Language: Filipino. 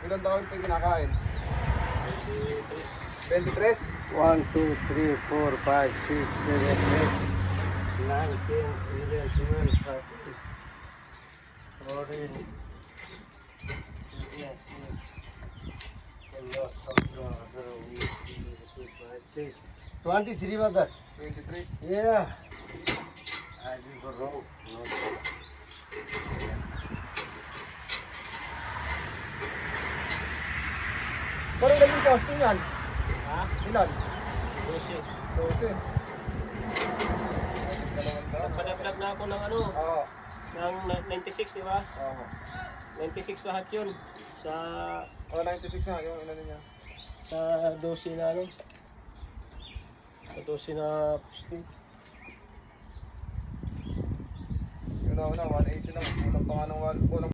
Ilan taon pa yung kinakain? 23? 1, 2, 3, 4, 5, 6, 7, 8, 9, 10, 11, 12, 13, 14, yes, yes. 23 brother. 23? Yeah. I did go wrong. No. Parang ganyan costing yan. Ha? Ilan? 12. 12. Nagpa-vlog na ako ng ano, Oo. ng 96, di ba? Oo. 96 lahat yun. Sa Oh, 96 na yung ano niya. sa 12 na ano. Sa 12 na posting. Yun na, 180 lang. Kulang pa nga ng kulang